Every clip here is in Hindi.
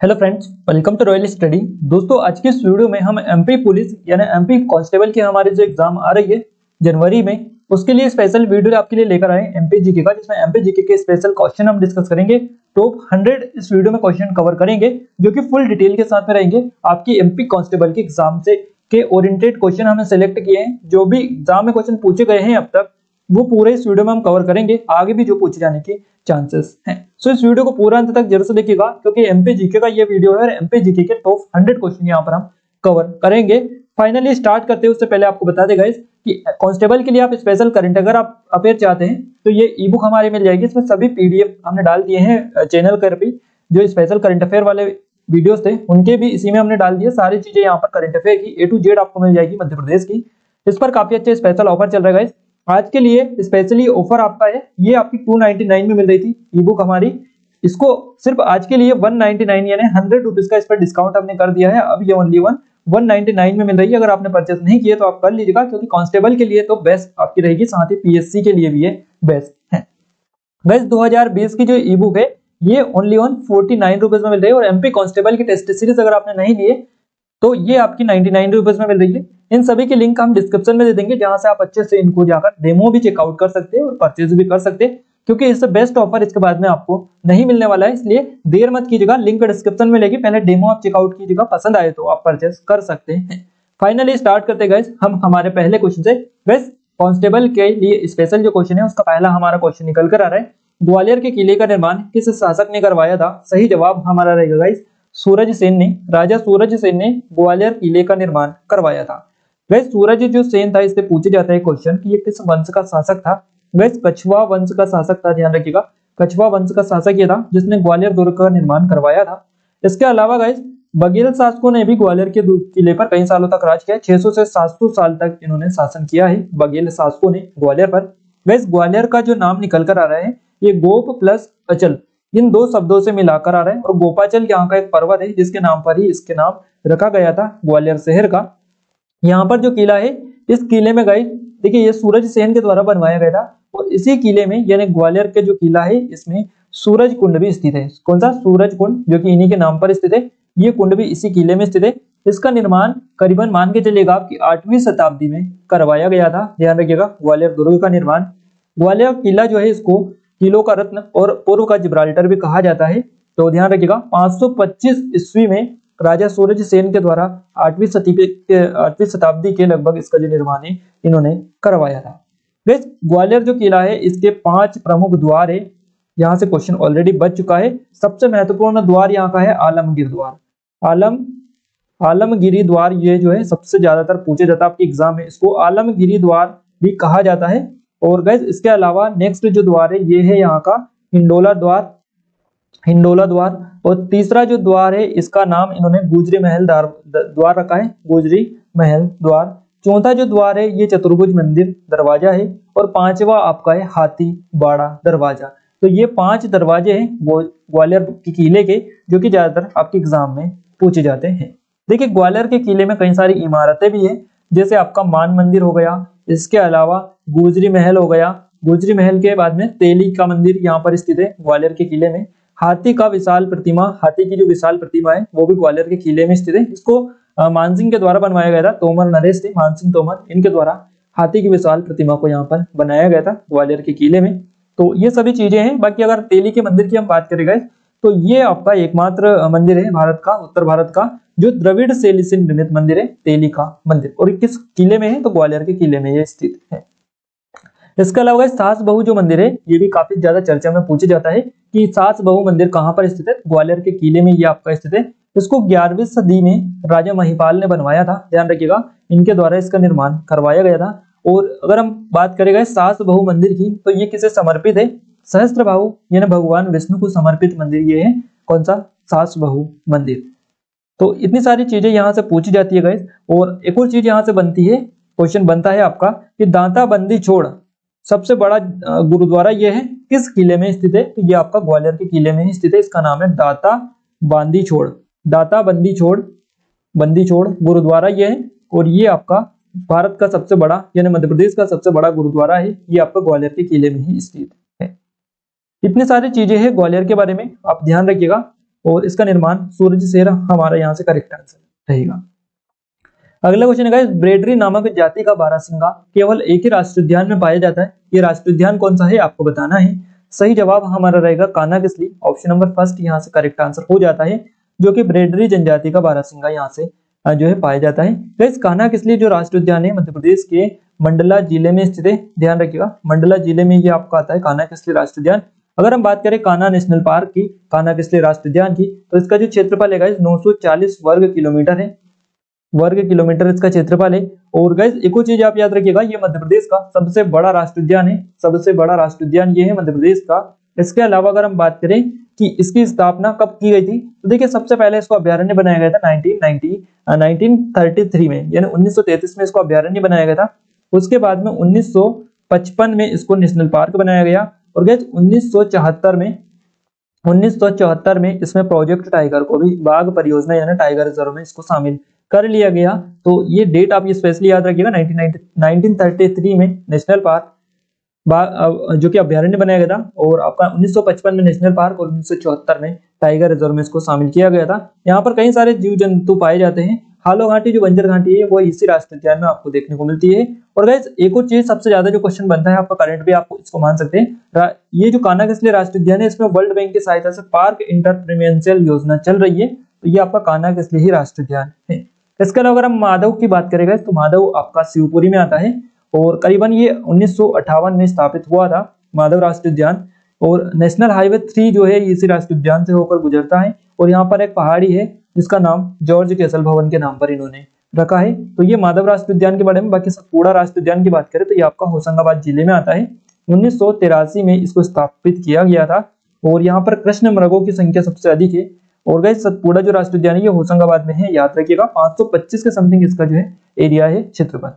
Hello friends, welcome to royal study. दोस्तों, आज के इस वीडियो में हम एमपी पुलिस यानी एमपी कांस्टेबल की हमारी जो एग्जाम आ रही है जनवरी में, उसके लिए स्पेशल वीडियो आपके लिए लेकर आए एमपी जीके का, जिसमें एमपी जीके के स्पेशल क्वेश्चन हम डिस्कस करेंगे। टॉप 100 इस वीडियो में क्वेश्चन कवर करेंगे जो कि फुल डिटेल के साथ में रहेंगे। आपकी एमपी कांस्टेबल की एग्जाम से के ओरिएंटेड क्वेश्चन हमने सेलेक्ट किए हैं। जो भी एग्जाम में क्वेश्चन पूछे गए हैं अब तक, वो पूरे इस वीडियो में हम कवर करेंगे, आगे भी जो पूछे जाने के चांसेस हैं। सो इस वीडियो को पूरा अंत तक जरूर से देखिएगा, क्योंकि एमपी जीके का ये वीडियो है और एमपी जीके के टॉप 100 क्वेश्चन यहाँ पर हम कवर करेंगे। फाइनली स्टार्ट करते हैं उससे पहले आपको बता दें गाइस कि कांस्टेबल के लिए आप स्पेशल करंट अगर आप अफेयर चाहते हैं तो ये ई बुक हमारी मिल जाएगी। इसमें सभी पीडीएफ हमने डाल दिए हैं चैनल पर भी। जो स्पेशल करंट अफेयर वाले वीडियोस थे उनके भी इसी में हमने डाल दिए। सारी चीजें यहाँ पर करंट अफेयर की A to Z आपको मिल जाएगी मध्य प्रदेश की। इस पर काफी अच्छे स्पेशल ऑफर चल रहा है गाइस। आज के लिए स्पेशली ऑफर आपका है, ये आपकी 299 में मिल रही थी ई बुक हमारी। इसको सिर्फ आज के लिए 199 यानी 100 रुपीज का इस पर डिस्काउंट हमने कर दिया है। अब ये ओनली 199 में मिल रही है। अगर आपने परचेस नहीं किया तो आप कर लीजिएगा, क्योंकि कांस्टेबल के लिए तो बेस्ट आपकी रहेगी, साथ ही पीएससी के लिए भी ये बेस्ट है। गाइस 2020 की जो ई बुक है ये ओनली 49 रुपीज में मिल रही है। और एमपी कांस्टेबल की टेस्ट सीरीज अगर आपने नहीं लिए तो ये आपकी 99 रुपीज में मिल रही है। इन सभी के लिंक हम डिस्क्रिप्शन में दे देंगे, जहां से आप अच्छे से इनको जाकर डेमो भी चेकआउट कर सकते हैं और परचेज भी कर सकते हैं, क्योंकि इससे बेस्ट ऑफर इसके बाद में आपको नहीं मिलने वाला है। इसलिए देर मत कीजिएगा, लिंक डिस्क्रिप्शन में लेगी, पहले डेमो आप चेकआउट कीजिएगा, पसंद आए तो आप परचेज कर सकते हैं। फाइनली स्टार्ट करते हैं गाइस हम हमारे पहले क्वेश्चन से। गाइस कांस्टेबल के लिए स्पेशल जो क्वेश्चन है उसका पहला हमारा क्वेश्चन निकल कर आ रहा है, ग्वालियर के किले का निर्माण किस शासक ने करवाया था? सही जवाब हमारा रहेगा गाइस सूरज सेन ने। राजा सूरज सेन ने ग्वालियर किले का निर्माण करवाया था। वैसे सूरज जो सेन था, इससे पूछे जाता है क्वेश्चन कि ये किस वंश का शासक था? वैसे कछवा वंश का शासक था, ध्यान रखिएगा। कछवा वंश का शासक ये था जिसने ग्वालियर दुर्ग का निर्माण करवाया था। इसके अलावा गाइस बघेल शासकों ने भी ग्वालियर के किले पर कई सालों तक राज किया। 600 से 700 साल तक इन्होंने शासन किया है बघेल शासकों ने ग्वालियर पर। वैसे ग्वालियर का जो नाम निकल कर आ रहा है ये गोप प्लस अचल, इन दो शब्दों से मिलाकर आ रहा है। और गोपाचल यहाँ का एक पर्वत है जिसके नाम पर ही इसके नाम रखा गया था ग्वालियर शहर का। यहाँ पर जो किला है, इस किले में गाइस देखिए ये सूरज सेन के द्वारा बनवाया गया था। और इसी किले में यानी ग्वालियर के जो किला है इसमें सूरज कुंड भी स्थित है। कौन सा? सूरज कुंड, जो कि इन्हीं के नाम पर स्थित है। ये कुंड भी इसी किले में स्थित है। इसका निर्माण करीबन मान के चलिएगा आपकी 8वीं शताब्दी में करवाया गया था। ध्यान रखिएगा, ग्वालियर दुर्ग का निर्माण। ग्वालियर किला जो है इसको किलों का रत्न और पूर्व का जिब्राल्टर भी कहा जाता है। तो ध्यान रखिएगा 525 ईस्वी में राजा सूरज सेन के द्वारा 8वीं शताब्दी के लगभग इसका जो निर्माण है इन्होंने करवाया था। गाइस ग्वालियर जो किला है इसके 5 प्रमुख द्वार है। यहाँ से क्वेश्चन ऑलरेडी बच चुका है। सबसे महत्वपूर्ण द्वार यहाँ का है आलमगीर द्वार। आलमगिरी द्वार ये जो है सबसे ज्यादातर पूछे जाता है आपके एग्जाम में, इसको आलमगिरी द्वार भी कहा जाता है। और गाइस इसके अलावा नेक्स्ट जो द्वार है ये है यहाँ का हिंडोला द्वार। और तीसरा जो द्वार है इसका नाम इन्होंने गुजरी महल द्वार रखा है, गुजरी महल द्वार। चौथा जो द्वार है ये चतुर्भुज मंदिर दरवाजा है। और पांचवा आपका है हाथी बाड़ा दरवाजा। तो ये 5 दरवाजे हैं ग्वालियर के किले के, जो कि ज्यादातर आपके एग्जाम में पूछे जाते हैं। देखिए ग्वालियर के किले में कई सारी इमारतें भी हैं, जैसे आपका मान मंदिर हो गया, इसके अलावा गुजरी महल हो गया। गुजरी महल के बाद में तेली का मंदिर यहाँ पर स्थित है ग्वालियर के किले में। हाथी की जो विशाल प्रतिमा है वो भी ग्वालियर के किले में स्थित है। इसको मानसिंह के द्वारा बनवाया गया था, तोमर नरेश थे, मानसिंह तोमर, इनके द्वारा हाथी की विशाल प्रतिमा को यहाँ पर बनाया गया था ग्वालियर के किले में। तो ये सभी चीजें हैं। बाकी अगर तेली के मंदिर की हम बात करें तो ये आपका एकमात्र मंदिर है भारत का, उत्तर भारत का, जो द्रविड़ शैली से निर्मित मंदिर है, तेली का मंदिर। और किस किले में है? तो ग्वालियर के किले में ये स्थित है। इसके अलावा सास बहू जो मंदिर है ये भी काफी ज्यादा चर्चा में पूछा जाता है कि सास बहू मंदिर कहाँ पर स्थित है? ग्वालियर के किले में ये आपका स्थित है। इसको 11वीं सदी में राजा महिपाल ने बनवाया था। ध्यान रखिएगा, इनके द्वारा इसका निर्माण करवाया गया था। और अगर हम बात करेंगे सास बहू मंदिर की तो ये किसे समर्पित है? सहस्त्र बाहु यानी भगवान विष्णु को समर्पित मंदिर ये है। कौन सा? सास बहू मंदिर। तो इतनी सारी चीजें यहाँ से पूछी जाती है गाइस। और एक और चीज यहाँ से बनती है, क्वेश्चन बनता है आपका कि दांता बंदी छोड़ सबसे बड़ा गुरुद्वारा ये है, किस किले में स्थित है? तो ये आपका ग्वालियर के किले में ही स्थित है। इसका नाम है दाता बंदी छोड़ गुरुद्वारा ये है। और ये आपका भारत का सबसे बड़ा यानी मध्य प्रदेश का सबसे बड़ा गुरुद्वारा है। ये आपका ग्वालियर के किले में ही स्थित है। इतनी सारी चीजें हैं ग्वालियर के बारे में, आप ध्यान रखिएगा। और इसका निर्माण सूरज से हमारा यहाँ से करेक्ट आंसर रहेगा। अगला क्वेश्चन है गाइस, ब्रेडरी नामक जाति का बारहसिंगा केवल एक ही राष्ट्रीय उद्यान में पाया जाता है। ये राष्ट्रीय उद्यान कौन सा है आपको बताना है। सही जवाब हमारा रहेगा कानाकिसली, ऑप्शन नंबर फर्स्ट यहाँ से करेक्ट आंसर हो जाता है, जो कि ब्रेडरी जनजाति का बारहसिंगा यहाँ से जो है पाया जाता है। गाइस कानाकिसली जो राष्ट्रीय उद्यान है मध्य प्रदेश के मंडला जिले में स्थित है, ध्यान रखिएगा मंडला जिले में ये आपका आता है कानाकिसली राष्ट्रीय उद्यान। अगर हम बात करें कान्हा नेशनल पार्क की, कानाकिसली राष्ट्रीय उद्यान की, तो इसका जो क्षेत्रफल है गाइस 940 वर्ग किलोमीटर है, वर्ग किलोमीटर इसका क्षेत्रफल है। और गाइस एक और चीज आप याद रखिएगा, ये मध्य प्रदेश का सबसे बड़ा राष्ट्रीय उद्यान है, सबसे बड़ा राष्ट्रीय उद्यान ये है मध्य प्रदेश का। इसके अलावा अगर हम बात करें कि इसकी स्थापना कब की गई थी, तो देखिए सबसे पहले इसको अभ्यारण्य बनाया गया था 1933 में, यानी 1933 में इसको अभ्यारण्य बनाया गया था। उसके बाद में 1955 में इसको नेशनल पार्क बनाया गया। और गाइस 1974 में इसमें प्रोजेक्ट टाइगर को भी बाघ परियोजना यानी टाइगर रिजर्व में इसको शामिल कर लिया गया। तो ये डेट आप ये स्पेशली याद रखिएगा, 1933 में नेशनल पार्क जो कि अभ्यारण्य बनाया गया था, और आपका 1955 में नेशनल पार्क और 1974 में टाइगर रिजर्व में इसको शामिल किया गया था। यहाँ पर कई सारे जीव जंतु पाए जाते हैं। हालो घाटी जो बंजर घाटी है वो इसी राष्ट्रीय उद्यान में आपको देखने को मिलती है। और गाइस एक और चीज सबसे ज्यादा जो क्वेश्चन बनता है आपका करंट भी आपको इसको मान सकते हैं, ये जो कानाकिसली राष्ट्रीय उद्यान है इसमें वर्ल्ड बैंक की सहायता से पार्क इंटरप्रीनियंशियल योजना चल रही है, तो ये आपका कानाकिसली ही राष्ट्रीय उद्यान है। इसके अलावा अगर हम माधव की बात करेंगे तो माधव आपका शिवपुरी में आता है, और करीबन ये 1958 में स्थापित हुआ था माधव राष्ट्रीय उद्यान। और नेशनल हाईवे 3 जो है इसी राष्ट्रीय उद्यान से होकर गुजरता है, और यहाँ पर एक पहाड़ी है जिसका नाम जॉर्ज केसल भवन के नाम पर इन्होंने रखा है। तो ये माधव राष्ट्रीय उद्यान के बारे में। बाकी सतपुड़ा राष्ट्रीय उद्यान की बात करें तो ये आपका होशंगाबाद जिले में आता है। 1983 में इसको स्थापित किया गया था, और यहाँ पर कृष्ण मृगों की संख्या सबसे अधिक है। और गाइस सतपुड़ा जो राष्ट्रीय उद्यान है ये होशंगाबाद में है, याद रखिएगा। 525 के समथिंग इसका जो है एरिया है, क्षेत्रफल।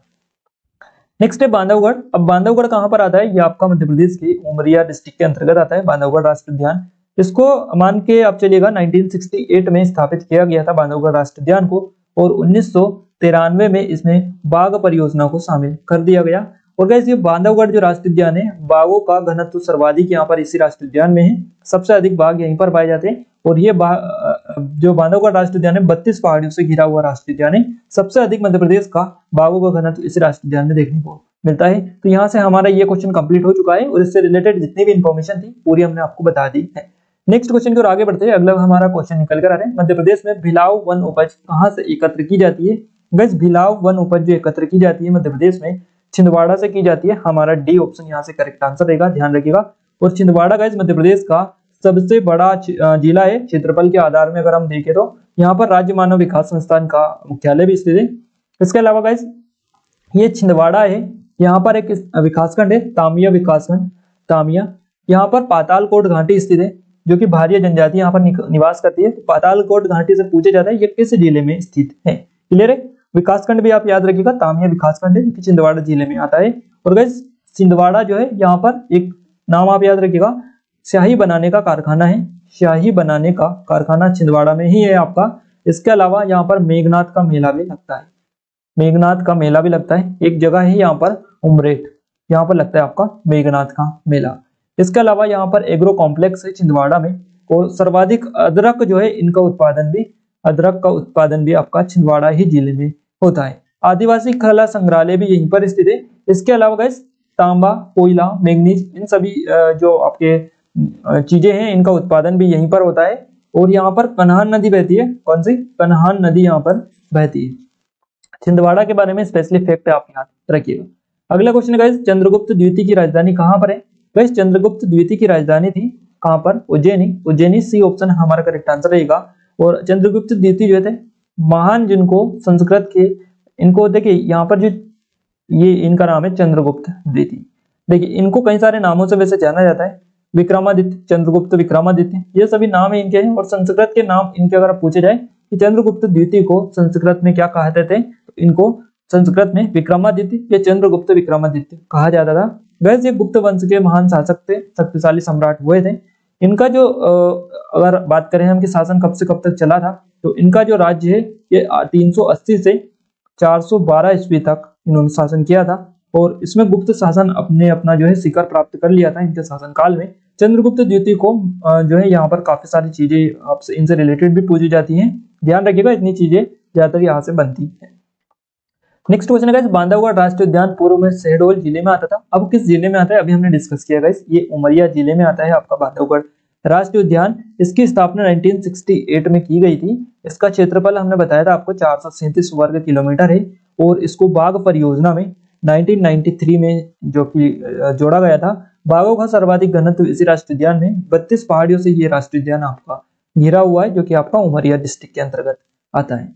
नेक्स्ट है बांधवगढ़। अब बांधवगढ़ कहाँ पर आता है, ये आपका मध्य प्रदेश के उमरिया डिस्ट्रिक्ट के अंतर्गत आता है बांधवगढ़ राष्ट्रीय उद्यान। इसको मान के आप चलिएगा 1968 में स्थापित किया गया था बांधवगढ़ राष्ट्रीय उद्यान को, और 1993 में इसमें बाघ परियोजना को शामिल कर दिया गया। और गाइस ये बांधवगढ़ जो राष्ट्रीय उद्यान है, बाघों का घनत्व सर्वाधिक यहाँ पर इसी राष्ट्रीय उद्यान में है, सबसे अधिक बाघ यहीं पर पाए जाते हैं। और ये जो बांधवगढ़ राष्ट्रीय उद्यान है 32 पहाड़ियों से घिरा हुआ राष्ट्रीय उद्यान है, सबसे अधिक मध्य प्रदेश का बाघों का घनत्व इस राष्ट्रीय उद्यान में देखने को मिलता है। तो यहाँ से हमारा ये क्वेश्चन कंप्लीट हो चुका है, और इससे रिलेटेड जितनी भी इंफॉर्मेशन थी पूरी हमने आपको बता दी है। नेक्स्ट क्वेश्चन की ओर आगे बढ़ते हैं। अगला हमारा क्वेश्चन निकल कर आ रहा है, मध्य प्रदेश में भिलाव वन उपज कहाँ से एकत्र की जाती है। गाइस भिलाव वन उपज जो एकत्र की जाती है मध्य प्रदेश में छिंदवाड़ा से की जाती है। हमारा डी ऑप्शन यहाँ से करेक्ट आंसर रहेगा, ध्यान रखिएगा। और छिंदवाड़ा गाइस मध्य प्रदेश का सबसे बड़ा जिला है क्षेत्रफल के आधार में। अगर हम देखें तो यहाँ पर राज्य मानव विकास संस्थान का मुख्यालय भी स्थित है। इसके अलावा गाइस ये छिंदवाड़ा है, यहाँ पर एक विकासखंड है तामिया विकासखंड, तामिया। यहाँ पर पातालकोट घाटी स्थित है, जो कि भारिया जनजाति यहाँ पर निवास करती है। तो पातालकोट घाटी से पूछा जाता है ये किस जिले में स्थित है। क्लियर है। विकासखंड भी आप याद रखिएगा, तामिया विकासखंड है, जो कि छिंदवाड़ा जिले में आता है। और गाइस छिंदवाड़ा जो है यहाँ पर एक नाम आप याद रखिएगा, स्याही बनाने का कारखाना है, स्याही बनाने का कारखाना छिंदवाड़ा में ही है आपका। इसके अलावा यहाँ पर मेघनाथ का मेला भी लगता है, मेघनाथ का मेला भी लगता है। एक जगह है यहाँ पर उमरेठ, यहाँ पर लगता है आपका मेघनाथ का मेला। इसके अलावा यहाँ पर एग्रो कॉम्प्लेक्स है छिंदवाड़ा में, और सर्वाधिक अदरक जो है इनका उत्पादन भी, अदरक का उत्पादन भी आपका छिंदवाड़ा ही जिले में होता है। आदिवासी कला संग्रहालय भी यहीं पर स्थित है। इसके अलावा गाइस तांबा, कोयला, मैग्नीज, इन सभी जो आपके चीजें हैं इनका उत्पादन भी यहीं पर होता है। और यहाँ पर कन्हान नदी बहती है। कौन सी? कन्हान नदी यहाँ पर बहती है। छिंदवाड़ा के बारे में स्पेशली फैक्ट आप याद रखिएगा। अगला क्वेश्चन गाइस, चंद्रगुप्त द्वितीय की राजधानी कहाँ पर है। गाइस चंद्रगुप्त द्वितीय की राजधानी थी कहाँ पर? उज्जैनी। उज्जैनी सी ऑप्शन हमारा करेक्ट आंसर रहेगा। और चंद्रगुप्त द्वितीय जो थे महान, जिनको संस्कृत के, इनको देखिए यहाँ पर जो ये इनका नाम है चंद्रगुप्त द्वितीय। देखिए इनको कई सारे नामों से वैसे जाना जाता है, विक्रमादित्य, चंद्रगुप्त विक्रमादित्य, ये सभी नाम है इनके हैं। और संस्कृत के नाम इनके अगर पूछे जाए कि चंद्रगुप्त द्वितीय को संस्कृत में क्या कहते थे, तो इनको संस्कृत में विक्रमादित्य या चंद्रगुप्त विक्रमादित्य कहा जाता था। वैसे ये गुप्त वंश के महान शासक थे, शक्तिशाली सम्राट हुए थे। इनका जो अगर बात करें हम कि शासन कब से कब तक चला था, तो इनका जो राज्य है ये 380 से 412 ईस्वी तक इन्होंने शासन किया था। और इसमें गुप्त शासन अपना जो है शिखर प्राप्त कर लिया था इनके शासन काल में। चंद्रगुप्त द्वितीय को जो है यहाँ पर काफी सारी चीजें आपसे इनसे रिलेटेड भी पूछी जाती हैं, ध्यान रखिएगा इतनी चीजें ज्यादातर यहाँ से बनती है। नेक्स्ट क्वेश्चन है गाइस, बांधवगढ़ राष्ट्रीय उद्यान पूर्व में शहडोल जिले में आता था, अब किस जिले में आता है? अभी हमने डिस्कस किया गाइस, ये उमरिया जिले में आता है आपका बांधवगढ़ राष्ट्रीय उद्यान। इसकी स्थापना 1968 में की गई थी। इसका क्षेत्रफल हमने बताया था आपको 437 वर्ग किलोमीटर है और इसको बाघ परियोजना में 1993 में जो कि जोड़ा गया था। बाघों का सर्वाधिक घनत्व इसी राष्ट्रीय उद्यान में 32 पहाड़ियों से ये राष्ट्रीय उद्यान आपका घिरा हुआ है, जो कि आपका उमरिया डिस्ट्रिक्ट के अंतर्गत आता है।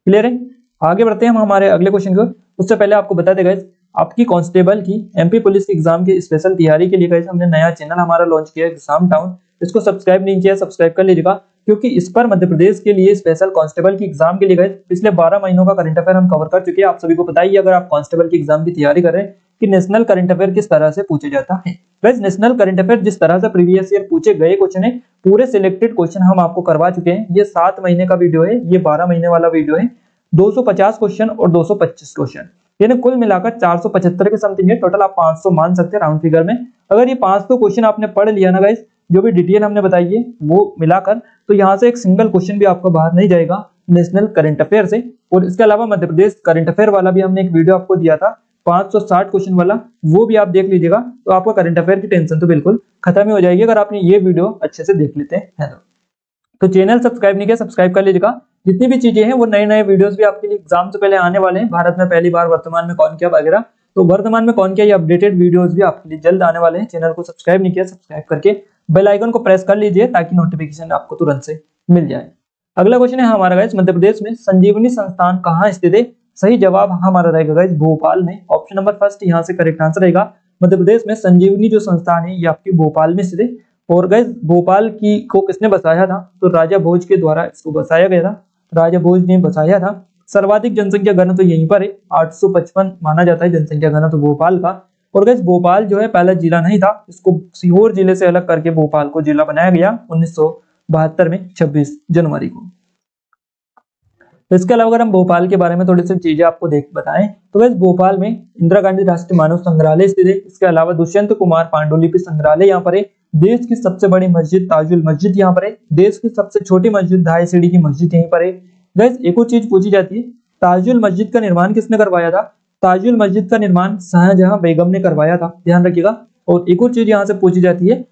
क्लियर है? आगे बढ़ते हैं हम हमारे अगले क्वेश्चन को। उससे पहले आपको बता दें गाइस, आपकी कांस्टेबल की एमपी पुलिस की एग्जाम की स्पेशल तैयारी के लिए गाइस हमने नया चैनल हमारा लॉन्च किया है एग्जाम टाउन। इसको सब्सक्राइब नहीं किया, सब्सक्राइब कर लीजिएगा, क्योंकि इस पर मध्य प्रदेश के लिए स्पेशल कांस्टेबल की एग्जाम के लिए गाइस पिछले 12 महीनों का करंट अफेयर हम कवर कर चुके हैं। आप सभी को पता ही, अगर आप कांस्टेबल की एग्जाम की तैयारी कर रहे हैं कि नेशनल करंट अफेयर किस तरह से पूछे जाता है। गाइस नेशनल करंट अफेयर जिस तरह से प्रीवियस ईयर पूछे गए क्वेश्चन है, पूरे सिलेक्टेड क्वेश्चन हम आपको करवा चुके हैं। ये 7 महीने का वीडियो है, ये 12 महीने वाला वीडियो है। 250 क्वेश्चन और 225 क्वेश्चन, यानी कुल मिलाकर 475 के समथिंग है। टोटल आप 500 मान सकते हैं राउंड फिगर में। अगर ये 500 क्वेश्चन आपने पढ़ लिया ना गाइस, जो भी डिटेल हमने बताई है वो मिलाकर, तो यहाँ से एक सिंगल क्वेश्चन भी आपका बाहर नहीं जाएगा नेशनल करंट अफेयर से। और इसके अलावा मध्य प्रदेश करंट अफेयर वाला भी हमने एक वीडियो आपको दिया था 560 क्वेश्चन वाला, वो भी आप देख लीजिएगा, तो आपका करंट अफेयर की टेंशन तो बिल्कुल खत्म ही हो जाएगी अगर आपने ये वीडियो अच्छे से देख लेते हैं। तो चैनल सब्सक्राइब नहीं किया, सब्सक्राइब कर लीजिएगा। जितनी भी चीजें हैं वो नए नए वीडियोस भी आपके लिए एग्जाम से पहले आने वाले हैं। भारत में पहली बार, वर्तमान में कौन किया वगैरह, तो वर्तमान में कौन किया, ये अपडेटेड वीडियोस भी आपके लिए जल्द आने वाले हैं। चैनल को सब्सक्राइब नहीं किया, सब्सक्राइब करके बेल आइकन को प्रेस कर लीजिए ताकि नोटिफिकेशन आपको तुरंत से मिल जाए। अगला क्वेश्चन है हमारा गाइस, मध्य प्रदेश में संजीवनी संस्थान कहाँ स्थित है? सही जवाब हमारा रहेगा गाइस भोपाल में। ऑप्शन नंबर फर्स्ट यहाँ से करेक्ट आंसर रहेगा। मध्य प्रदेश में संजीवनी जो संस्थान है ये आपकी भोपाल में स्थित है। और गाइस भोपाल की को किसने बसाया था? तो राजा भोज के द्वारा इसको बसाया गया था, राजा भोज ने बसाया था। सर्वाधिक जनसंख्या घनत्व तो यहीं पर है, 855 माना जाता है जनसंख्या घनत्व भोपाल का। और गाइस भोपाल जो है पहला जिला नहीं था, इसको सीहोर जिले से अलग करके भोपाल को जिला बनाया गया 1972 में 26 जनवरी को। इसके अलावा अगर हम भोपाल के बारे में थोड़ी सी चीजें आपको बताएं तो गाइस भोपाल में इंदिरा गांधी राष्ट्रीय मानव संग्रहालय स्थित है। इसके अलावा दुष्यंत कुमार पांडुलिपि संग्रहालय यहाँ पर है। देश की सबसे बड़ी मस्जिद ताजुल मस्जिद यहाँ पर है। देश की सबसे छोटी मस्जिद 2.5 सीढ़ी की मस्जिद यहीं पर है। गाइस एक और चीज पूछी जाती है, ताजुल मस्जिद का निर्माण किसने करवाया था? ताजुल मस्जिद का निर्माण शाहजहां बेगम ने करवाया था, ध्यान रखिएगा। और एक और चीज यहाँ से पूछी जाती है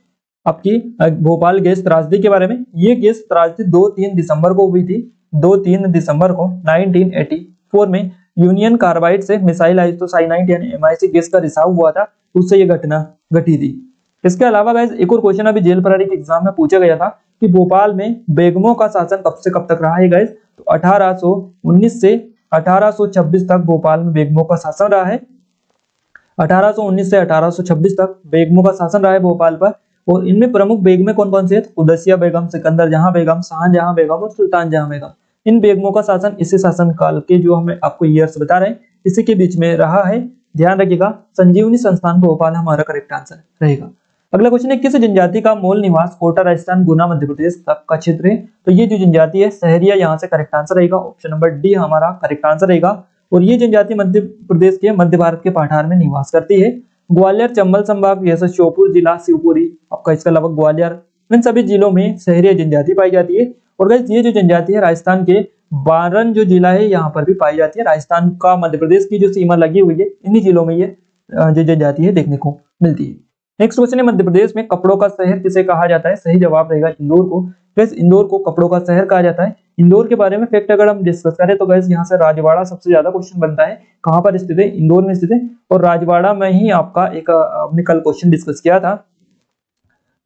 आपकी भोपाल गैस त्रासदी के बारे में। ये गैस त्रासदी 2-3 दिसंबर को हुई थी, 2-3 दिसंबर को 1984 में यूनियन कार्बाइड से मिसाइल आइसोसाइनाइड यानी MIC गैस का रिसाव हुआ था, उससे ये घटना घटी थी। इसके अलावा गाइस एक और क्वेश्चन अभी जेल प्रहरी के एग्जाम में पूछा गया था कि भोपाल में बेगमों का शासन कब से कब तक रहा है गाइस? तो 1819 से 1826 तक भोपाल में बेगमों का शासन रहा है। 1819 से 1826 तक बेगमों का शासन रहा है भोपाल पर। और इनमें प्रमुख बेगमें कौन कौन से हैं? उदयसिया बेगम, सिकंदर जहां बेगम, शाहजहां बेगम और सुल्तान जहां बेगम। इन बेगमों का शासन इसी शासन काल के जो हमें आपको ईयर्स बता रहे हैं इसी के बीच में रहा है, ध्यान रखिएगा। संजीवनी संस्थान भोपाल हमारा करेक्ट आंसर रहेगा। अगला क्वेश्चन है, किस जनजाति का मूल निवास कोटा राजस्थान गुना मध्य प्रदेश तक का क्षेत्र है? तो ये जो जनजाति है सहरिया, यहाँ से करेक्ट आंसर रहेगा। ऑप्शन नंबर डी हमारा करेक्ट आंसर रहेगा। और ये जनजाति मध्य प्रदेश के मध्य भारत के पठार में निवास करती है। ग्वालियर, चंबल संभाग जैसे श्योपुर जिला, शिवपुरी आपका, इसके अलावा ग्वालियर, इन सभी जिलों में सहरिया जनजाति पाई जाती है। और गाइस ये जो जनजाति है राजस्थान के बारन जो जिला है यहाँ पर भी पाई जाती है। राजस्थान का मध्य प्रदेश की जो सीमा लगी हुई है इन्हीं जिलों में ये जो जनजाति है देखने को मिलती है। नेक्स्ट क्वेश्चन है, मध्य प्रदेश में कपड़ों का शहर किसे कहा जाता है? सही जवाब रहेगा इंदौर को। गैस इंदौर को कपड़ों का शहर कहा जाता है। इंदौर के बारे में फैक्ट अगर हम डिस्कस करें तो गैस यहाँ से राजवाड़ा सबसे ज्यादा क्वेश्चन बनता है। कहाँ पर स्थित है? इंदौर में स्थित है। और राजवाड़ा में ही आपका एक हमने कल क्वेश्चन डिस्कस किया था।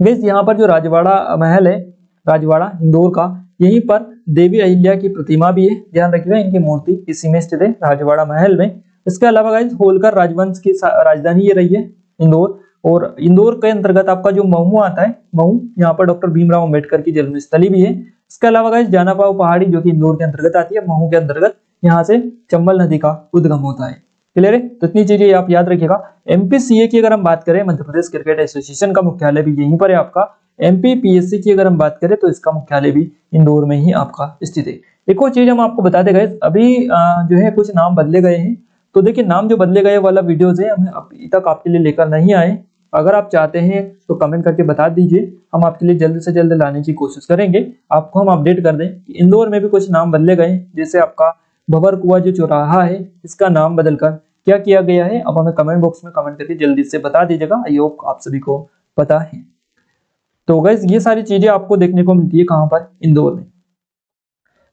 गैस यहाँ पर जो राजवाड़ा महल है, राजवाड़ा इंदौर का, यहीं पर देवी अहिल्या की प्रतिमा भी है, ध्यान रखिएगा। इनकी मूर्ति इसी में स्थित है, राजवाड़ा महल में। इसके अलावा गाइस होलकर राजवंश की राजधानी ये रही है इंदौर। और इंदौर के अंतर्गत आपका जो महू आता है, महू, यहाँ पर डॉक्टर भीमराव अंबेडकर की जन्मस्थली भी है। इसके अलावा गाइस जानापाव पहाड़ी जो कि इंदौर के अंतर्गत आती है, महू के अंतर्गत, यहाँ से चंबल नदी का उद्गम होता है। क्लियर है? तो इतनी चीजें आप याद रखिएगा। MPCA की अगर हम बात करें, मध्य प्रदेश क्रिकेट एसोसिएशन का मुख्यालय भी यहीं पर है आपका। MPPSC की अगर हम बात करें तो इसका मुख्यालय भी इंदौर में ही आपका स्थित है। एक और चीज हम आपको बता दें गाइस, अभी जो है कुछ नाम बदले गए हैं। तो देखिए नाम जो बदले गए वाला वीडियोज है हमें अभी तक आपके लिए लेकर नहीं आए। अगर आप चाहते हैं तो कमेंट करके बता दीजिए, हम आपके लिए जल्द से जल्द लाने की कोशिश करेंगे। आपको हम अपडेट कर दें कि इंदौर में भी कुछ नाम बदले गए, जैसे आपका भंवर कुआं जो चौराहा है इसका नाम बदलकर क्या किया गया है, अब हमें कमेंट बॉक्स में कमेंट करके जल्दी से बता दीजिएगा। आई होप आप सभी को पता है। तो गाइस ये सारी चीजें आपको देखने को मिलती है कहां पर, इंदौर में।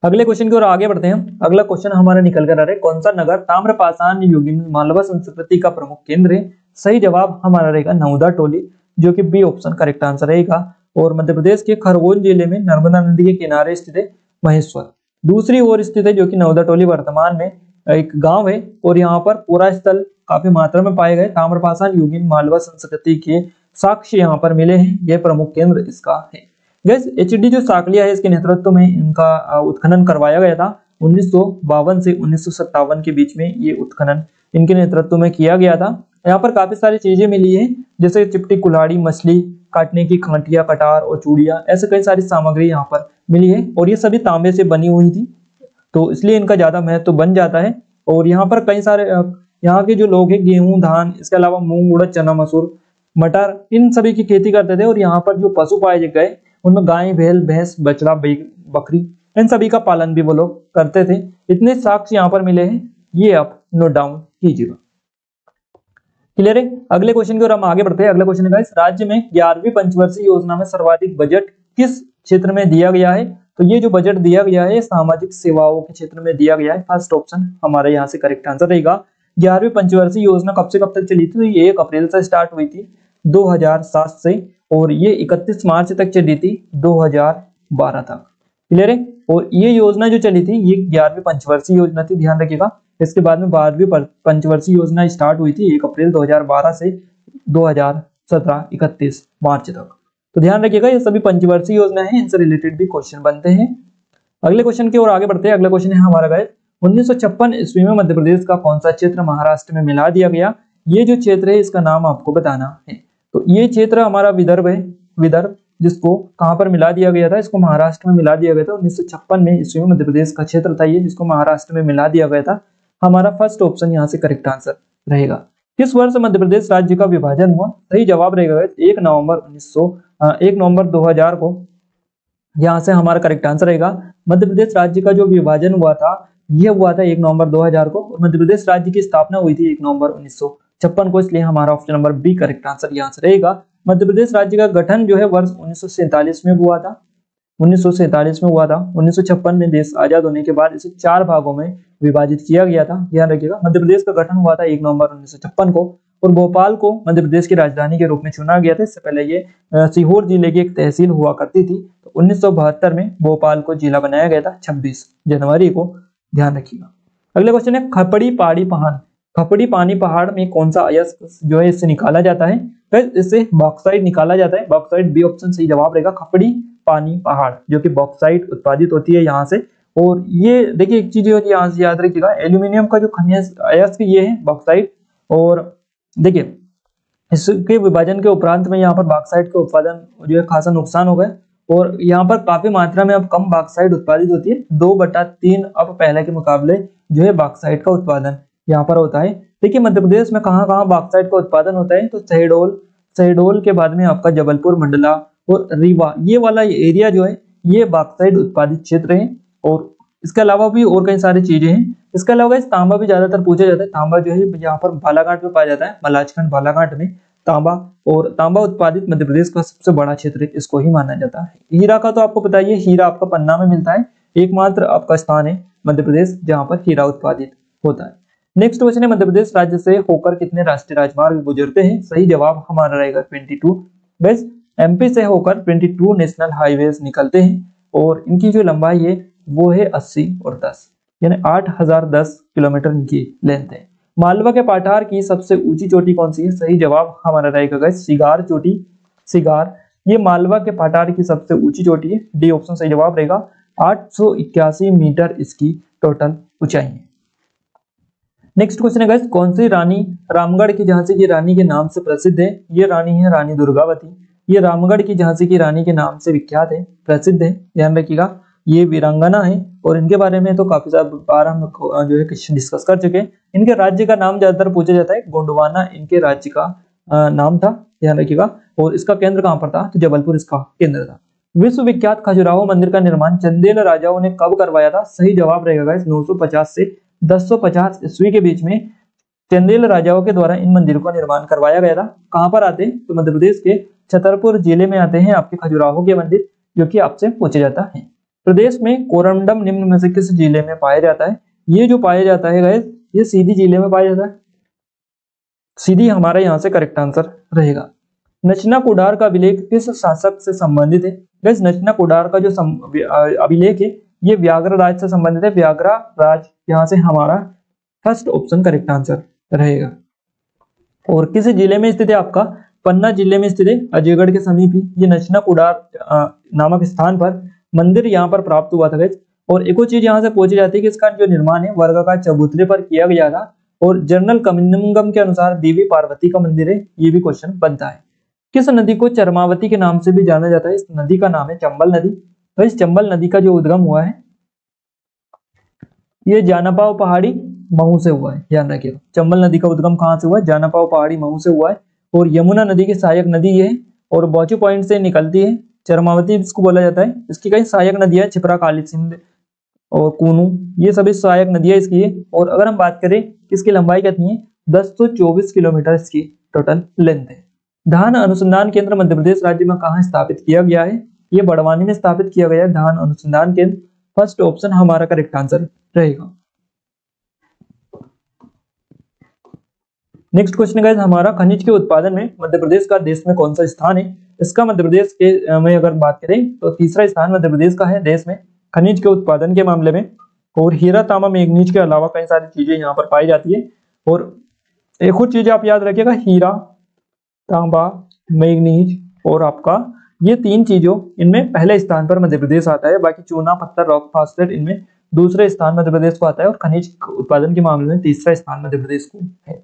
अगले क्वेश्चन की ओर आगे बढ़ते हैं। अगला क्वेश्चन हमारा निकल कर आ रहा है, कौन सा नगर ताम्रपाषाण युगीन मालवा संस्कृति का प्रमुख केंद्र है। सही जवाब हमारा रहेगा नौदा टोली, जो कि बी ऑप्शन करेक्ट आंसर रहेगा। और मध्य प्रदेश के खरगोन जिले में नर्मदा नदी के किनारे स्थित है महेश्वर। दूसरी ओर स्थित है जो कि नौदा टोली वर्तमान में एक गांव है, और यहाँ पर पूरा स्थल काफी मात्रा में पाए गए ताम्रपाषाण युगीन मालवा संस्कृति के साक्ष्य यहाँ पर मिले हैं। यह प्रमुख केंद्र इसका है। गैस एचडी जो साकलिया है इसके नेतृत्व में इनका उत्खनन करवाया गया था 1952 से 1957 के बीच में। ये उत्खनन इनके नेतृत्व में किया गया था। यहाँ पर काफी सारी चीजें मिली है, जैसे चिपटी, कुल्हाड़ी, मछली काटने की खांटिया, कटार और चूड़िया, ऐसे कई सारी सामग्री यहाँ पर मिली है। और ये सभी तांबे से बनी हुई थी, तो इसलिए इनका ज्यादा महत्व बन जाता है। और यहाँ पर कई सारे यहाँ के जो लोग हैं गेहूं, धान, इसके अलावा मूंग, उड़द, चना, मसूर, मटर, इन सभी की खेती करते थे। और यहाँ पर जो पशु पाए गए उनमें गाय, बैल, भैंस, बछड़ा, बकरी, इन सभी का पालन भी वो लोग करते थे। इतने साक्ष्य यहाँ पर मिले हैं, ये आप नोट डाउन कीजिएगा। क्लियर है। अगले क्वेश्चन की ओर हम आगे बढ़ते हैं। अगला क्वेश्चन है, राज्य में 11वीं पंचवर्षीय योजना में सर्वाधिक बजट किस क्षेत्र में दिया गया है। तो ये जो बजट दिया गया है सामाजिक सेवाओं के क्षेत्र में दिया गया है। फर्स्ट ऑप्शन हमारे यहाँ से करेक्ट आंसर रहेगा। 11वीं पंचवर्षीय योजना कब से कब तक चली थी, तो ये 1 अप्रैल से स्टार्ट हुई थी 2007 से, और ये 31 मार्च तक चली थी 2012 तक। क्लियर है। और ये योजना जो चली थी ये 11वीं पंचवर्षीय योजना थी, ध्यान रखिएगा। इसके बाद में 12वीं पंचवर्षीय योजना स्टार्ट हुई थी 1 अप्रैल 2012 से 2017 31 मार्च तक। तो ध्यान रखिएगा, ये सभी पंचवर्षीय योजना है, इनसे रिलेटेड भी क्वेश्चन बनते हैं। अगले क्वेश्चन की ओर आगे बढ़ते हैं। अगला क्वेश्चन है हमारा गाइस, 1956 ईस्वी में मध्य प्रदेश का कौन सा क्षेत्र महाराष्ट्र में मिला दिया गया। ये जो क्षेत्र है इसका नाम आपको बताना है। तो ये क्षेत्र हमारा विदर्भ है, विदर्भ, जिसको कहां पर मिला दिया गया था, इसको महाराष्ट्र में मिला दिया गया था 1956 में ईस्वी में। मध्य प्रदेश का क्षेत्र था ये, जिसको महाराष्ट्र में मिला दिया गया था। हमारा फर्स्ट ऑप्शन यहाँ से करेक्ट आंसर रहेगा। किस वर्ष मध्य प्रदेश राज्य का विभाजन हुआ। सही जवाब रहेगा 1 नवंबर 2000 को। यहाँ से हमारा करेक्ट आंसर रहेगा। मध्य प्रदेश राज्य का जो विभाजन हुआ था यह हुआ था 1 नवंबर 2000 को, और मध्य प्रदेश राज्य की स्थापना हुई थी 1 नवंबर 1956 को, इसलिए हमारा option number B correct answer यहाँ से रहेगा। मध्य प्रदेश राज्य का गठन जो है वर्ष 1947 में हुआ था, 1947 में हुआ था। 1956 में देश आजाद होने के बाद इसे 4 भागों में विभाजित किया गया था, ध्यान रखिएगा। मध्य प्रदेश का गठन हुआ था 1 नवंबर 1956 को, और भोपाल को मध्य प्रदेश की राजधानी के रूप में चुना गया था। इससे पहले ये सीहोर जिले की एक तहसील हुआ करती थी। तो 1972 में भोपाल को जिला बनाया गया था 26 जनवरी को, ध्यान रखिएगा। अगला क्वेश्चन है, खपड़ी पाड़ी पहाड़, खपड़ी पानी पहाड़ में कौन सा अयस्क जो है इससे निकाला जाता है। फिर इससे बॉक्साइट निकाला जाता है, बॉक्साइट बी ऑप्शन सही जवाब रहेगा। खपड़ी पानी पहाड़ जो कि बॉक्साइट उत्पादित होती है यहाँ से। और ये देखिए एक चीज यहाँ से याद रखिएगा, एल्यूमिनियम का जो खनिज अयस्क ये है बॉक्साइट। और देखिए इसके विभाजन के उपरांत में यहाँ पर बॉक्साइट का उत्पादन जो है खासा नुकसान हो गया, और यहाँ पर काफी मात्रा में अब कम बॉक्साइट उत्पादित होती है। 2/3 अब पहले के मुकाबले जो है बॉक्साइट का उत्पादन यहाँ पर होता है। देखिए मध्य प्रदेश में कहाँ कहाँ बॉक्साइट का उत्पादन होता है, तो शहडोल के बाद में आपका जबलपुर, मंडला और रीवा, ये वाला एरिया जो है ये बॉक्साइट उत्पादित क्षेत्र है। और इसके अलावा भी और कई सारी चीजें हैं। इसके अलावा इस तांबा भी ज्यादातर पूछा जाता है। तांबा जो है यहाँ पर बालाघाट में पाया जाता है, मलाजखंड बालाघाट में तांबा, और तांबा उत्पादित मध्य प्रदेश का सबसे बड़ा क्षेत्र इसको ही माना जाता है। हीरा का तो आपको पता ही है, हीरा आपका पन्ना में मिलता है, एकमात्र आपका स्थान है मध्य प्रदेश जहाँ पर हीरा उत्पादित होता है। नेक्स्ट क्वेश्चन है, मध्य प्रदेश राज्य से होकर कितने राष्ट्रीय राजमार्ग गुजरते हैं। सही जवाब हमारा रहेगा 22। बेस्ट एमपी से होकर 22 नेशनल हाईवेज निकलते हैं, और इनकी जो लंबाई है वो है 80 और 10, यानी 8010 किलोमीटर इनकी लेंथ है। मालवा के पठार की सबसे ऊंची चोटी कौन सी है। सही जवाब हमारा रहेगा गाइस सिगार चोटी, सिगार, ये मालवा के पठार की सबसे ऊंची चोटी है। डी ऑप्शन सही जवाब रहेगा। 881 मीटर इसकी टोटल ऊंचाई है। नेक्स्ट क्वेश्चन है गाइस, कौन सी रानी रामगढ़ की झांसी की रानी के नाम से प्रसिद्ध है। ये रानी है रानी दुर्गावती, ये रामगढ़ की झांसी की रानी के नाम से विख्यात है, प्रसिद्ध है, ध्यान रखिएगा। ये वीरांगना है, और इनके बारे में तो काफी सारे बार हम जो है क्वेश्चन डिस्कस कर चुके हैं। इनके राज्य का नाम ज्यादातर पूछा जाता है, गोंडवाना इनके राज्य का नाम था। ध्यान रखिएगा। और इसका केंद्र कहां पर था, तो जबलपुर इसका केंद्र था। विश्वविख्यात खजुराहो मंदिर का निर्माण चंदेल राजाओं ने कब करवाया था? सही जवाब रहेगा गाइस 950 से 1050 ईस्वी के बीच में चंदेल राजाओं के द्वारा इन मंदिरों का निर्माण करवाया गया था। कहां पर आते हैं, तो मध्य प्रदेश के छतरपुर जिले में आते हैं आपके खजुराहो के मंदिर, जो कि आपसे पूछा जाता है। प्रदेश में कोरंडम निम्न में से किस जिले में पाया जाता है? ये जो पाया जाता है गाइस, ये सीधी जिले में पाया जाता है। सीधी हमारा यहाँ से करेक्ट आंसर रहेगा। नचना कुडार का अभिलेख किस शासक से संबंधित है? गाइस नचना कुडार का जो अभिलेख है ये व्याघ्र राज से संबंधित है। व्याघ्र राज यहाँ से हमारा फर्स्ट ऑप्शन करेक्ट आंसर रहेगा। और किस जिले में स्थित है? आपका पन्ना जिले में स्थित है, अजयगढ़ के समीप ही ये नचना कुडार नामक स्थान पर मंदिर यहाँ पर प्राप्त हुआ था गाइस। और एक और चीज यहाँ से पूछी जाती है कि इसका जो निर्माण है वर्गाकार चबूतरे पर किया गया था। और जनरल कमिंगम के अनुसार देवी पार्वती का मंदिर है, ये भी क्वेश्चन बनता है। किस नदी को चरमावती के नाम से भी जाना जाता है? इस नदी का नाम है चंबल नदी। तो इस चंबल नदी का जो उद्गम हुआ है ये जानापाव पहाड़ी महू से हुआ है, ध्यान रखिएगा। चंबल नदी का उद्गम कहाँ से हुआ है? जानापाव पहाड़ी महू से हुआ है। और यमुना नदी की सहायक नदी ये है और बौचू पॉइंट से निकलती है। चरमावती इसको बोला जाता है। इसकी कई सहायक नदियां, छिपरा, काली सिंध और कूनू, ये सभी सहायक नदियां इसकी है। और अगर हम बात करें इसकी लंबाई कितनी है, 1024 किलोमीटर इसकी टोटल लेंथ है। धान अनुसंधान केंद्र मध्य प्रदेश राज्य में कहाँ स्थापित किया गया है? ये बड़वानी में स्थापित किया गया है धान अनुसंधान केंद्र। फर्स्ट ऑप्शन हमारा करेक्ट आंसर रहेगा। नेक्स्ट क्वेश्चन गाइस हमारा, खनिज के उत्पादन में मध्य प्रदेश का देश में कौन सा स्थान है? इसका मध्य प्रदेश के में अगर बात करें तो तीसरा स्थान मध्य प्रदेश का है देश में खनिज के उत्पादन के मामले में। और हीरा, तांबा, मैग्नीज के अलावा कई सारी चीजें यहाँ पर पाई जाती है। और एक और चीज आप याद रखिएगा, हीरा, तांबा, मैग्नीज और आपका ये तीन चीजों इनमें पहले स्थान पर मध्य प्रदेश आता है। बाकी चूना, पत्थर, रॉक फास्फेट इनमें दूसरे स्थान मध्य प्रदेश को आता है। और खनिज उत्पादन के मामले में तीसरा स्थान मध्य प्रदेश को है।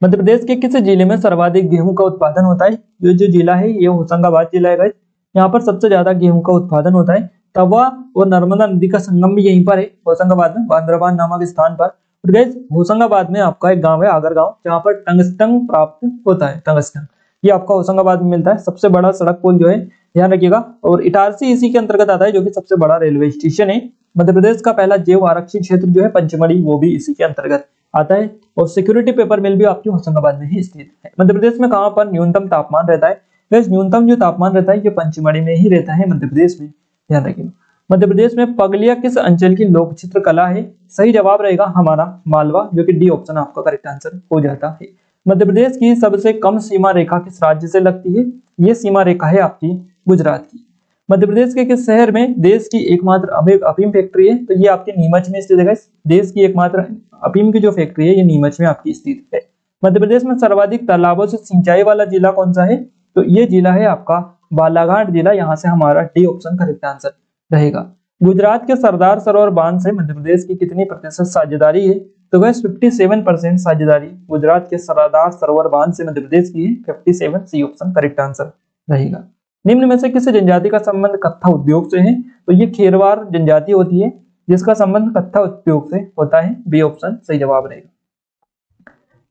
मध्य प्रदेश के किस जिले में सर्वाधिक गेहूं का उत्पादन होता है? ये जो जिला है ये होशंगाबाद जिला है गाइस। यहाँ पर सबसे ज्यादा गेहूं का उत्पादन होता है। तवा और नर्मदा नदी का संगम भी यहीं पर है, होशंगाबाद में, बांद्राबान नामक स्थान पर। और गाइस होशंगाबाद में आपका एक गांव है आगर गांव, जहाँ पर टंगस्टन प्राप्त होता है। टंगस्टन ये आपका होशंगाबाद में मिलता है। सबसे बड़ा सड़क पुल जो है, ध्यान रखिएगा। और इटारसी इसी के अंतर्गत आता है, जो कि सबसे बड़ा रेलवे स्टेशन है। मध्य प्रदेश का पहला जैव आरक्षित क्षेत्र जो है पंचमढ़ी, वो भी इसी के अंतर्गत आता है। और सिक्योरिटी पेपर मिल भी आपकी होशंगाबाद में ही स्थित है। मध्य प्रदेश में कहां पर न्यूनतम तापमान रहता है? न्यूनतम जो तापमान रहता है ये पंचमढ़ी में ही रहता है मध्य प्रदेश में, ध्यान रखिएगा। मध्य प्रदेश में पगलिया किस अंचल की लोक चित्र कला है? सही जवाब रहेगा हमारा मालवा, जो कि डी ऑप्शन आपका करेक्ट आंसर हो जाता है। मध्य प्रदेश की सबसे कम सीमा रेखा किस राज्य से लगती है? ये सीमा रेखा है आपकी गुजरात की। मध्य प्रदेश के किस शहर में देश की एकमात्र अफीम फैक्ट्री है? तो ये आपके नीमच में स्थित है। देश की एकमात्र अफीम की जो फैक्ट्री है ये नीमच में आपकी स्थित है। मध्य प्रदेश में सर्वाधिक तालाबों से सिंचाई वाला जिला कौन सा है? तो ये जिला है आपका बालाघाट जिला। यहाँ से हमारा डी ऑप्शन करेक्ट आंसर रहेगा। गुजरात के सरदार सरोवर बांध से मध्य प्रदेश की कितनी प्रतिशत साझेदारी है? तो वह 57% साझेदारी गुजरात के सरदार सरोवर बांध से मध्य प्रदेश की है। 57 सी ऑप्शन करेक्ट आंसर रहेगा। निम्न में से किस जनजाति का संबंध कत्था उद्योग से है? तो ये खेरवार जनजाति होती है जिसका संबंध कत्था उद्योग से होता है। बी ऑप्शन सही जवाब रहेगा।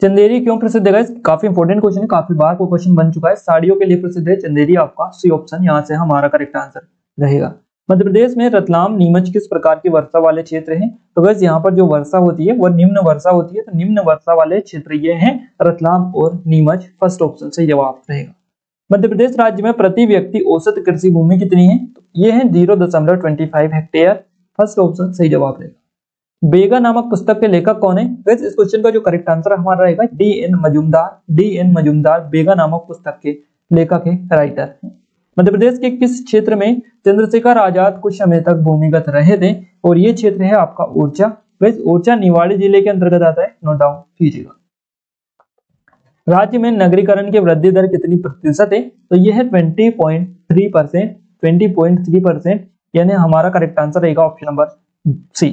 चंदेरी क्यों प्रसिद्ध है? काफी इंपॉर्टेंट क्वेश्चन है, काफी बार को क्वेश्चन बन चुका है। साड़ियों के लिए प्रसिद्ध है चंदेरी, आपका सी ऑप्शन यहाँ से हमारा करेक्ट आंसर रहेगा। मध्य प्रदेश में रतलाम, नीमच किस प्रकार की वर्षा वाले क्षेत्र हैं? तो बस यहाँ पर जो वर्षा होती है वह निम्न वर्षा होती है। तो निम्न वर्षा वाले क्षेत्र ये हैं रतलाम और नीमच। फर्स्ट ऑप्शन सही जवाब रहेगा। मध्य प्रदेश राज्य में प्रति व्यक्ति औसत कृषि भूमि कितनी है? तो ये है 0.25 हेक्टेयर। फर्स्ट ऑप्शन सही जवाब रहेगा। बेगा नामक पुस्तक के लेखक कौन है? इस क्वेश्चन का जो करेक्ट आंसर हमारा रहेगा डी.एन. मजूमदार। डी.एन. मजूमदार बेगा नामक पुस्तक के लेखक है, राइटर है। मध्य प्रदेश के किस क्षेत्र में चंद्रशेखर आजाद कुछ समय तक भूमिगत रहे थे? और ये क्षेत्र है आपका ओरछा। ओरछा निवाड़ी जिले के अंतर्गत आता है, नोट डाउन कीजिएगा। राज्य में नगरीकरण की वृद्धि दर कितनी प्रतिशत है? तो यह है 20.3%। 20.3% यानी हमारा करेक्ट आंसर रहेगा ऑप्शन नंबर सी।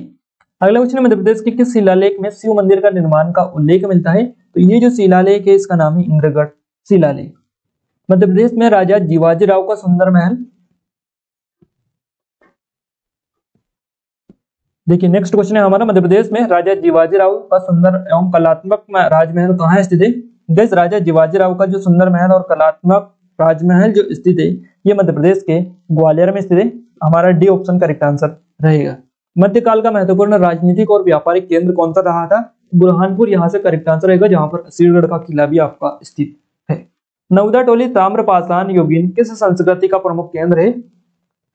अगला क्वेश्चन है, मध्य प्रदेश के किस शिलालेख में शिव मंदिर का निर्माण का उल्लेख मिलता है? तो ये जो शिलालेख है इसका नाम है इंद्रगढ़ शिलालेख। मध्य प्रदेश में राजा जीवाजीराव का सुंदर महल, देखिए नेक्स्ट क्वेश्चन है हमारा, मध्य प्रदेश में राजा जीवाजीराव का सुंदर एवं कलात्मक राजमहल कहाँ स्थित है? गैस राजा जिवाजीराव का जो सुंदर महल और कलात्मक राजमहल जो स्थित है ये मध्य प्रदेश के ग्वालियर में स्थित है। हमारा डी ऑप्शन करेक्ट आंसर रहेगा। मध्यकाल का महत्वपूर्ण राजनीतिक और व्यापारिक केंद्र कौन सा रहा था? बुरहानपुर यहाँ से करेक्ट आंसर रहेगा, जहां पर असीरगढ़ का किला भी आपका स्थित है। नवदा टोली ताम्रपाषाण युगीन किस संस्कृति का प्रमुख केंद्र है?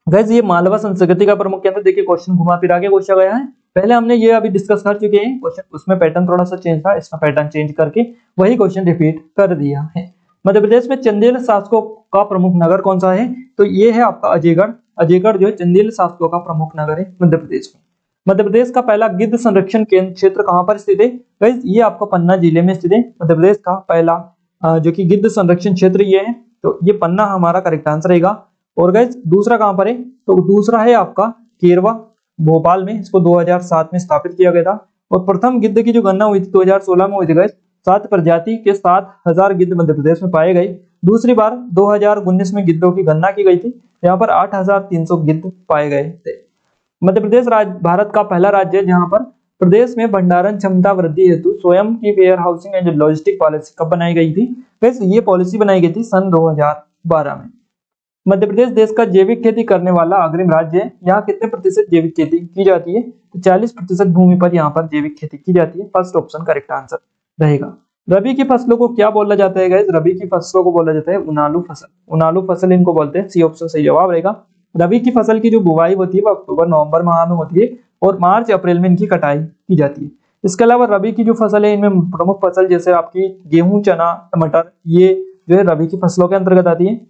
गैस ये मालवा संस्कृति का प्रमुख केंद्र। देखिए क्वेश्चन घुमा फिरा के पूछा गया है, पहले हमने ये अभी डिस्कस कर चुके हैं क्वेश्चन, उसमें पैटर्न थोड़ा सा चेंज था, इसमें पैटर्न चेंज करके वही क्वेश्चन रिपीट कर दिया है। मध्य प्रदेश में चंदेल शासकों का प्रमुख नगर कौन सा है? तो ये है आपका अजयगढ़। अजयगढ़ जो है चंदेल शासकों का प्रमुख नगर है मध्य प्रदेश में। मध्य प्रदेश का पहला गिद्ध संरक्षण केंद्र क्षेत्र कहां पर स्थित है? गाइस ये आपका पन्ना जिले में स्थित है। मध्य प्रदेश का पहला जो कि गिद्ध संरक्षण क्षेत्र ये है, तो ये पन्ना हमारा करेक्ट आंसर रहेगा। और गाइस दूसरा कहां पर है? तो दूसरा है आपका केरवा भोपाल में, इसको 2007 में स्थापित किया गया था। और प्रथम गिद्ध की जो गणना हुई थी 2016 में हुई थी गाइस। 7 प्रजाति के 7000 गिद्ध मध्य प्रदेश में पाए गए। दूसरी बार 2019 में गिद्धों की गणना की गई थी, यहाँ पर 8300 गिद्ध पाए गए थे। मध्य प्रदेश भारत का पहला राज्य है जहां पर प्रदेश में भंडारण क्षमता वृद्धि हेतु स्वयं की warehousing and logistic policy कब बनाई गई थी? वैसे ये पॉलिसी बनाई गई थी सन 2012 में। मध्य प्रदेश देश का जैविक खेती करने वाला अग्रिम राज्य है। यहाँ कितने प्रतिशत जैविक खेती की जाती है? तो 40% भूमि पर यहाँ पर जैविक खेती की जाती है। फर्स्ट ऑप्शन करेक्ट आंसर रहेगा। रबी की फसलों को क्या बोला जाता है गाइस? रबी की फसलों को बोला जाता है उनालू फसल। उनालू फसल इनको बोलते हैं, सी ऑप्शन सही जवाब रहेगा। रबी की फसल की जो बुवाई होती है वो अक्टूबर नवंबर माह में होती है और मार्च अप्रैल में इनकी कटाई की जाती है। इसके अलावा रबी की जो फसल है इनमें प्रमुख फसल जैसे आपकी गेहूं, चना, टमाटर, ये जो है रबी की फसलों के अंतर्गत आती है।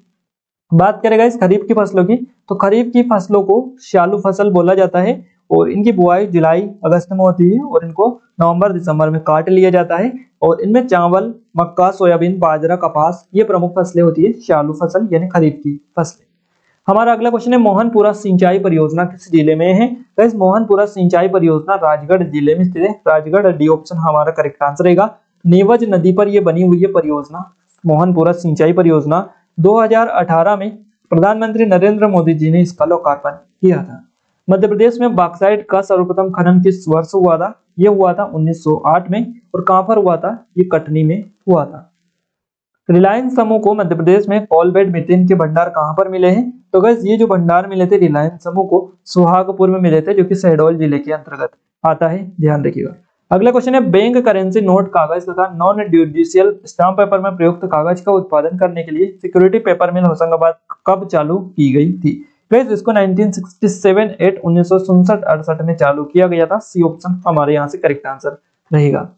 बात करेगा इस खरीफ की फसलों की, तो खरीफ की फसलों को शालू फसल बोला जाता है और इनकी बुआई जुलाई अगस्त में होती है और इनको नवंबर दिसंबर में काट लिया जाता है। और इनमें चावल, मक्का, सोयाबीन, बाजरा, कपास ये प्रमुख फसलें होती है, शालू फसल यानी खरीफ की फसलें। हमारा अगला क्वेश्चन है मोहनपुरा सिंचाई परियोजना किस जिले में है? गाइस मोहनपुरा सिंचाई परियोजना राजगढ़ जिले में स्थित है। राजगढ़ डी ऑप्शन हमारा करेक्ट आंसर रहेगा। नीवज नदी पर यह बनी हुई है परियोजना, मोहनपुरा सिंचाई परियोजना। 2018 में प्रधानमंत्री नरेंद्र मोदी जी ने इसका लोकार्पण किया था। मध्य प्रदेश में बॉक्साइट का सर्वप्रथम खनन किस वर्ष हुआ था? यह हुआ था 1908 में। और कहां पर हुआ था? ये कटनी में हुआ था। रिलायंस समूह को मध्य प्रदेश में कोल बेड मीथेन के भंडार कहां पर मिले हैं? तो गाइस ये जो भंडार मिले थे रिलायंस समूह को सुहागपुर में मिले थे, जो कि शहडोल जिले के अंतर्गत आता है, ध्यान रखिएगा। अगला क्वेश्चन है बैंक करेंसी नोट कागज तथा नॉन जुडिशियल स्टाम्प पेपर में प्रयुक्त कागज का उत्पादन करने के लिए सिक्योरिटी पेपर मिल होशंगाबाद कब चालू की गई थी? गाइस इसको 1967 में चालू किया गया था। सी ऑप्शन हमारे यहाँ से करेक्ट आंसर रहेगा।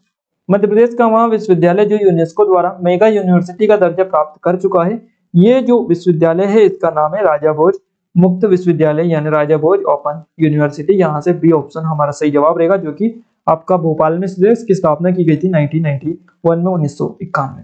मध्य प्रदेश का वह विश्वविद्यालय जो यूनेस्को द्वारा मेगा यूनिवर्सिटी का दर्जा प्राप्त कर चुका है, ये जो विश्वविद्यालय है इसका नाम है राजा भोज मुक्त विश्वविद्यालय यानी राजा भोज ओपन यूनिवर्सिटी। यहाँ से बी ऑप्शन हमारा सही जवाब रहेगा, जो कि आपका भोपाल में इसकी स्थापना की गई थी 1991 में 1991।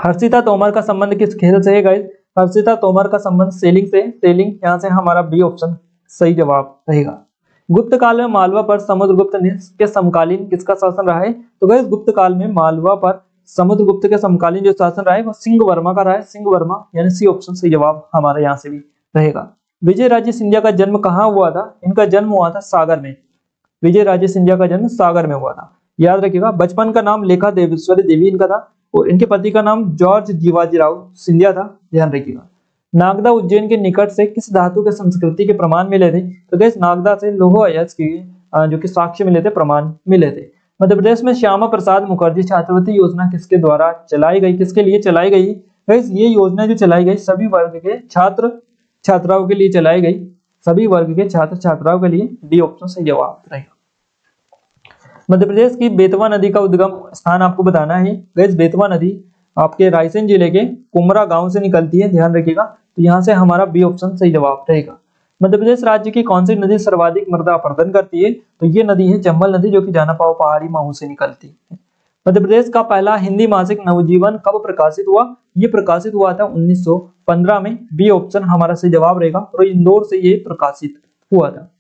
हर्षिता तोमर का संबंध किस खेल से है गाइस? हर्षिता तोमर का संबंध सेलिंग से। सेलिंग यहाँ से हमारा बी ऑप्शन सही जवाब रहेगा। गुप्त काल में मालवा पर समुद्रगुप्त के समकालीन किसका शासन रहा है? तो गाइस गुप्त काल में मालवा पर समुद्रगुप्त के समकालीन जो शासन रहा है वो सिंह वर्मा का रहा है। सिंह वर्मा यानी सी ऑप्शन सही जवाब हमारे यहाँ से भी रहेगा। विजय राजे सिंधिया का जन्म कहाँ हुआ था? इनका जन्म हुआ था सागर में। विजय राजे सिंधिया का जन्म सागर में हुआ था, याद रखिएगा। बचपन का नाम लेखा देवेश्वरी देवी इनका था और इनके पति का नाम जॉर्ज जीवाजीराव सिंधिया था, ध्यान रखिएगा। नागदा उज्जैन के निकट से किस धातु के संस्कृति के प्रमाण मिले थे? तो गाइस नागदा से लौह अयस्क की जो कि साक्ष्य मिले थे, प्रमाण मिले थे। मध्य प्रदेश में श्यामा प्रसाद मुखर्जी छात्रवृत्ति योजना किसके द्वारा चलाई गई, किसके लिए चलाई गई? गाइस ये योजना जो चलाई गई सभी वर्ग के छात्र छात्राओं के लिए चलाई गई, सभी वर्ग के छात्र छात्राओं के लिए। डी ऑप्शन सही जवाब रहेगा। मध्य प्रदेश की बेतवा नदी का उद्गम स्थान आपको बताना है। गाइस बेतवा नदी आपके रायसेन जिले के कुमरा गांव से निकलती है, ध्यान रखिएगा। तो यहाँ से हमारा बी ऑप्शन सही जवाब रहेगा। मध्य प्रदेश राज्य की कौन सी नदी सर्वाधिक मृदा अपरदन करती है? तो ये नदी है चंबल नदी, जो कि जानापाव पहाड़ी महू से निकलती है। मध्य प्रदेश का पहला हिंदी मासिक नवजीवन कब प्रकाशित हुआ? ये प्रकाशित हुआ था 1915 में। बी ऑप्शन हमारा सही जवाब रहेगा और इंदौर से ये प्रकाशित हुआ था।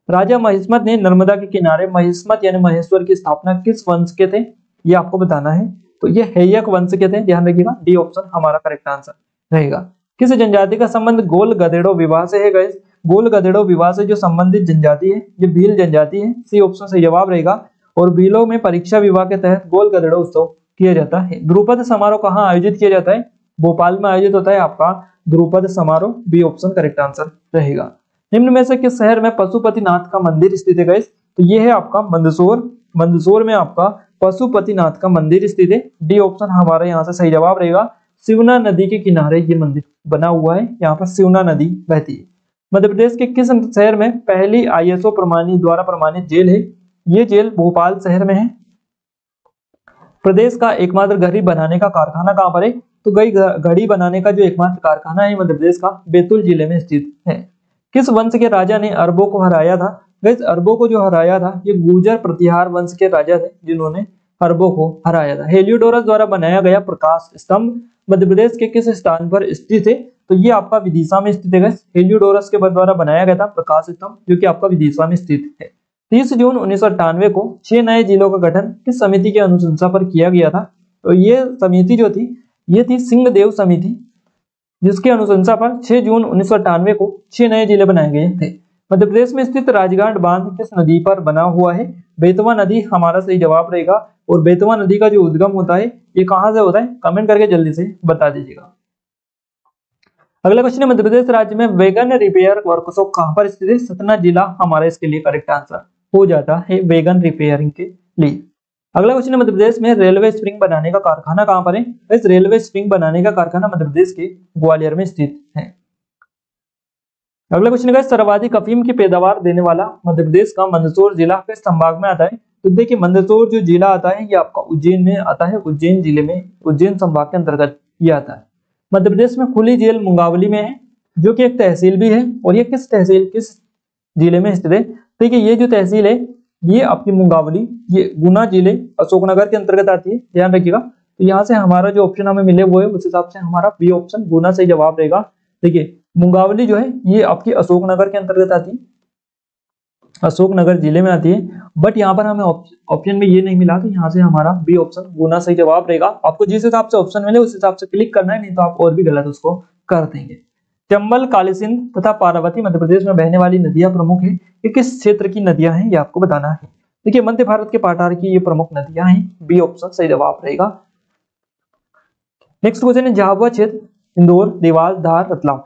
राजा महिस्मत ने नर्मदा के किनारे महिस्मत यानी महेश्वर की स्थापना किस वंश के थे? ये आपको बताना है। तो ये हैयक वंश के थे, ध्यान रखिएगा। डी ऑप्शन हमारा करेक्ट आंसर रहेगा। किस जनजाति का संबंध गोल गधेड़ो विवाह से है गाइस? गोल गधेड़ो विवाह से जो संबंधित जनजाति है ये भील जनजाति है। सी ऑप्शन सही जवाब रहेगा। और भीलों में परीक्षा विवाह के तहत गोल गधेड़ो उत्सव किया जाता है। ध्रुपद समारोह कहाँ आयोजित किया जाता है? भोपाल में आयोजित होता है आपका ध्रुपद समारोह, बी ऑप्शन करेक्ट आंसर रहेगा। निम्न में से किस शहर में पशुपतिनाथ का मंदिर स्थित है गाइस? तो ये है आपका मंदसौर। मंदसौर में आपका पशुपतिनाथ का मंदिर स्थित है। डी ऑप्शन हमारा यहाँ से सही जवाब रहेगा। शिवना नदी के किनारे ये मंदिर बना हुआ है, यहाँ पर शिवना नदी बहती है। मध्य प्रदेश के किस शहर में पहली आईएसओ द्वारा प्रमाणित जेल है? ये जेल भोपाल शहर में है। प्रदेश का एकमात्र घड़ी बनाने का कारखाना कहाँ पर है? तो घड़ी बनाने का जो एकमात्र कारखाना है मध्य प्रदेश का बैतूल जिले में स्थित है। किस वंश के राजा ने अरबों को हराया था? गाइस अरबों को जो हराया था ये गुर्जर प्रतिहार वंश के राजा थे जिन्होंने अरबों को हराया था। हेलियोडोरस द्वारा बनाया गया प्रकाश स्तंभ मध्य प्रदेश के किस स्थान पर स्थित है? तो ये आपका विदिशा में स्थित है। हेलियोडोरस के द्वारा बनाया गया था प्रकाश स्तंभ जो कि आपका विदिशा में स्थित है। 30 जून 1998 को 6 नए जिलों का गठन किस समिति की अनुशंसा पर किया गया था? तो ये समिति जो थी ये थी सिंहदेव समिति, जिसकी अनुशंसा पर 6 जून 1998 को 6 नए जिले बनाए गए थे। मध्य प्रदेश में स्थित राजघाट बांध किस नदी पर बना हुआ है? बेतवा नदी हमारा सही जवाब रहेगा। और बेतवा नदी का जो उद्गम होता है ये कहां से होता है? कमेंट करके जल्दी से बता दीजिएगा। अगला क्वेश्चन है, मध्य प्रदेश राज्य में वैगन रिपेयर वर्कशॉप कहां पर स्थित है? सतना जिला हमारा इसके लिए करेक्ट आंसर हो जाता है वैगन रिपेयरिंग के लिए। अगला क्वेश्चन है, मध्य प्रदेश में रेलवे स्प्रिंग बनाने का कारखाना कहां पर है? इस रेलवे स्प्रिंग बनाने का कारखाना मध्य प्रदेश के ग्वालियर में स्थित है। अगला क्वेश्चन है, सर्वाधिक अफीम की पैदावार देने वाला मध्य प्रदेश का मंदसौर जिला किस संभाग में आता है? तो देखिए मंदसौर जो जिला आता है ये आपका उज्जैन में आता है। उज्जैन जिले में, उज्जैन संभाग के अंतर्गत ये आता है। मध्य प्रदेश में खुली जेल मुंगावली में है जो कि एक तहसील भी है। और ये किस जिले में स्थित है? देखिए ये जो तहसील है ये आपकी मुंगावली, ये गुना जिले अशोकनगर के अंतर्गत आती है, ध्यान रखिएगा। तो यहाँ से हमारा जो ऑप्शन हमें मिले वो है उस हिसाब से हमारा बी ऑप्शन गुना सही जवाब रहेगा। देखिए मुंगावली जो है ये आपकी अशोकनगर के अंतर्गत आती है, अशोकनगर जिले में आती है। बट यहाँ पर हमें ऑप्शन में ये नहीं मिला, तो यहाँ से हमारा बी ऑप्शन गुना सही जवाब रहेगा। आपको जिस हिसाब से ऑप्शन मिले उस हिसाब से क्लिक करना है, नहीं तो आप और भी गलत उसको कर देंगे। चंबल, कालीसिंध तथा पार्वती मध्य प्रदेश में बहने वाली नदियां प्रमुख है। ये किस क्षेत्र की नदियां हैं ये आपको बताना है। देखिए मध्य भारत के पठार की ये प्रमुख नदियां हैं, बी ऑप्शन सही जवाब रहेगा। नेक्स्ट क्वेश्चन है, झाबुआ क्षेत्र इंदौर, देवास, धार, रतलाम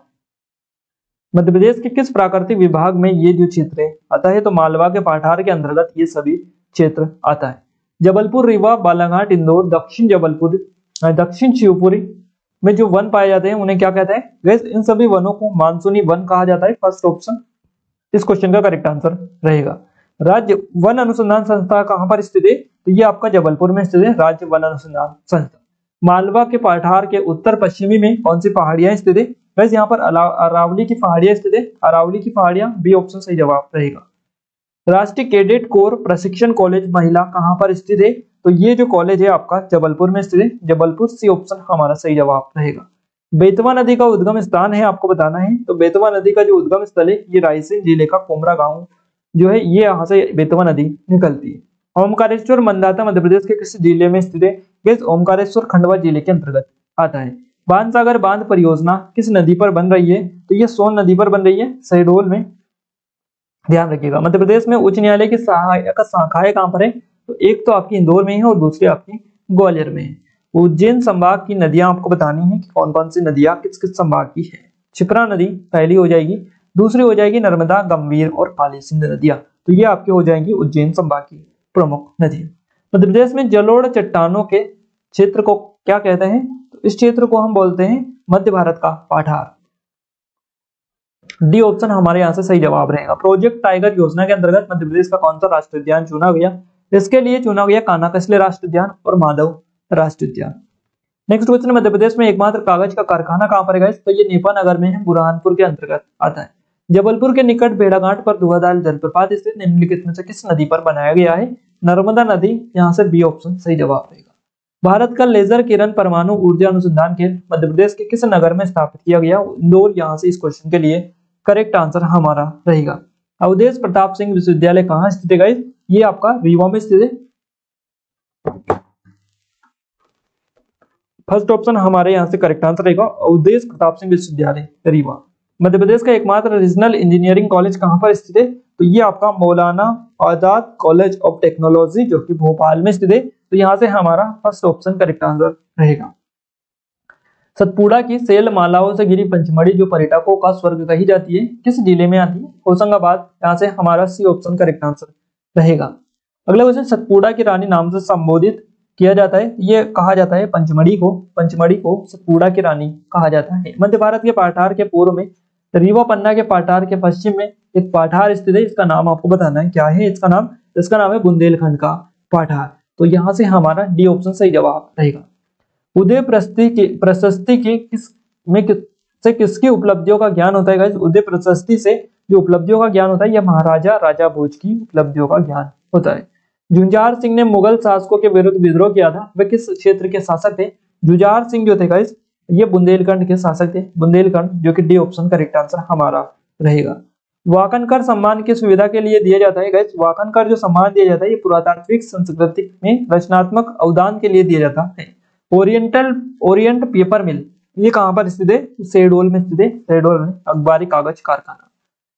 मध्य प्रदेश के किस प्राकृतिक विभाग में ये जो क्षेत्र है आता है? तो मालवा के पठार के अंतर्गत ये सभी क्षेत्र आता है। जबलपुर, रीवा, बालाघाट, इंदौर, दक्षिण शिवपुरी में जो वन पाए जाते हैं उन्हें क्या कहते हैं? गैस इन सभी वनों को मानसूनी वन कहा जाता है। फर्स्ट ऑप्शन इस क्वेश्चन का करेक्ट आंसर रहेगा। राज्य वन अनुसंधान संस्था कहां पर स्थित है? तो ये आपका जबलपुर में स्थित है, राज्य वन अनुसंधान संस्था। मालवा के पठार के उत्तर पश्चिमी में कौन सी पहाड़ियां स्थित है? वैसे यहाँ पर अरावली की पहाड़ियां स्थित है, अरावली की पहाड़ियां, बी ऑप्शन सही जवाब रहेगा। राष्ट्रीय कैडेट कोर प्रशिक्षण कॉलेज महिला कहां पर स्थित है? तो ये जो कॉलेज है आपका जबलपुर में स्थित है, जबलपुर, सी ऑप्शन हमारा सही जवाब रहेगा। बेतवा नदी का उद्गम स्थान है आपको बताना है। तो बेतवा नदी का जो उद्गम स्थल है ये रायसेन जिले का कोमरा गांव जो है, ये यहाँ से बेतवा नदी निकलती है। ओमकारेश्वर मंदाता मध्य प्रदेश के किस जिले में स्थित है? इस ओमकारेश्वर खंडवा जिले के अंतर्गत आता है। बाणसागर बांध परियोजना किस नदी पर बन रही है? तो ये सोन नदी पर बन रही है, शहडोल में, ध्यान रखिएगा। मध्य प्रदेश में उच्च न्यायालय की सहायक शाखाएं कहां पर है? तो एक तो आपकी इंदौर में है और दूसरी आपकी ग्वालियर में है। उज्जैन संभाग की नदियां आपको बतानी है कि कौन कौन सी नदियां किस किस संभाग की है। क्षिप्रा नदी पहली हो जाएगी, दूसरी हो जाएगी नर्मदा, गंभीर और काली सिंध नदियां। तो ये आपकी हो जाएंगी उज्जैन संभाग की प्रमुख नदियां। मध्य प्रदेश में जलोढ़ चट्टानों के क्षेत्र को क्या कहते हैं? तो इस क्षेत्र को हम बोलते हैं मध्य भारत का पठार। डी ऑप्शन हमारे यहाँ से सही जवाब रहेगा। प्रोजेक्ट टाइगर योजना के अंतर्गत मध्य प्रदेश का कौन सा राष्ट्रीय उद्यान चुना गया? इसके लिए चुना गया कान्हा-कसले राष्ट्रीय उद्यान और माधव राष्ट्रीय उद्यान। नेक्स्ट क्वेश्चन, मध्य प्रदेश में एकमात्र कागज का कारखाना कहां पर है? तो ये नेपानगर में है, बुरहानपुर के अंतर्गत आता है। जबलपुर के निकट भेड़ाघाट पर धुआंधार जलप्रपात स्थित निम्नलिखित में से किस नदी पर बनाया गया है? नर्मदा नदी, यहाँ से बी ऑप्शन सही जवाब रहेगा। भारत का लेजर किरण परमाणु ऊर्जा अनुसंधान केंद्र मध्य प्रदेश के किस नगर में स्थापित किया गया? इंदौर, यहाँ से इस क्वेश्चन के लिए करेक्ट आंसर हमारा रहेगा। अवधेश प्रताप सिंह विश्वविद्यालय कहाँ स्थित है गाइस? ये आपका रीवा में स्थित है। फर्स्ट ऑप्शन हमारे यहाँ से करेक्ट आंसर रहेगा, अवधेश प्रताप सिंह विश्वविद्यालय रीवा। मध्य प्रदेश का एकमात्र रीजनल इंजीनियरिंग कॉलेज कहाँ पर स्थित है? तो ये आपका Maulana Azad college of technology जो कि भोपाल में स्थित है। तो यहाँ से हमारा फर्स्ट ऑप्शन करेक्ट आंसर रहेगा। सतपुड़ा की शैल मालाओं से घिरी पंचमढ़ी जो पर्यटकों का स्वर्ग कही जाती है, किस जिले में आती है? होशंगाबाद। यहाँ से हमारा सी ऑप्शन करेक्ट आंसर रहेगा। अगला क्वेश्चन, सतपुड़ा की रानी नाम से संबोधित किया जाता है, ये कहा जाता है पंचमढ़ी को सतपुड़ा की रानी कहा जाता है। मध्य भारत के पाठार के पूर्व में, रीवा पन्ना के पाठार के पश्चिम में एक पाठार स्थित है, इसका नाम आपको बताना है। क्या है इसका नाम है बुंदेलखंड का पाठार। तो यहाँ से हमारा डी ऑप्शन सही जवाब रहेगा। उदय प्रशस्ति की किसकी उपलब्धियों का ज्ञान होता है गाइस? उदय प्रशस्ति से जो उपलब्धियों का ज्ञान होता है यह महाराजा राजा भोज की उपलब्धियों का ज्ञान होता है। जुंजार सिंह ने मुगल शासकों के विरुद्ध विद्रोह किया था, वे किस क्षेत्र के शासक थे? जुंजार सिंह जो थे गाइस ये बुंदेलखंड के शासक थे, बुंदेलखंड, जो कि डी ऑप्शन करेक्ट आंसर हमारा रहेगा। वाकनकर सम्मान की सुविधा के लिए दिया जाता है गाइस, वाकनकर जो सम्मान दिया जाता है ये पुरातात्विक संस्कृति में रचनात्मक अवदान के लिए दिया जाता है। ओरिएंट पेपर मिल ये कहां पर स्थित है? शहडोल में स्थित है, शहडोल में अखबारी कागज कारखाना।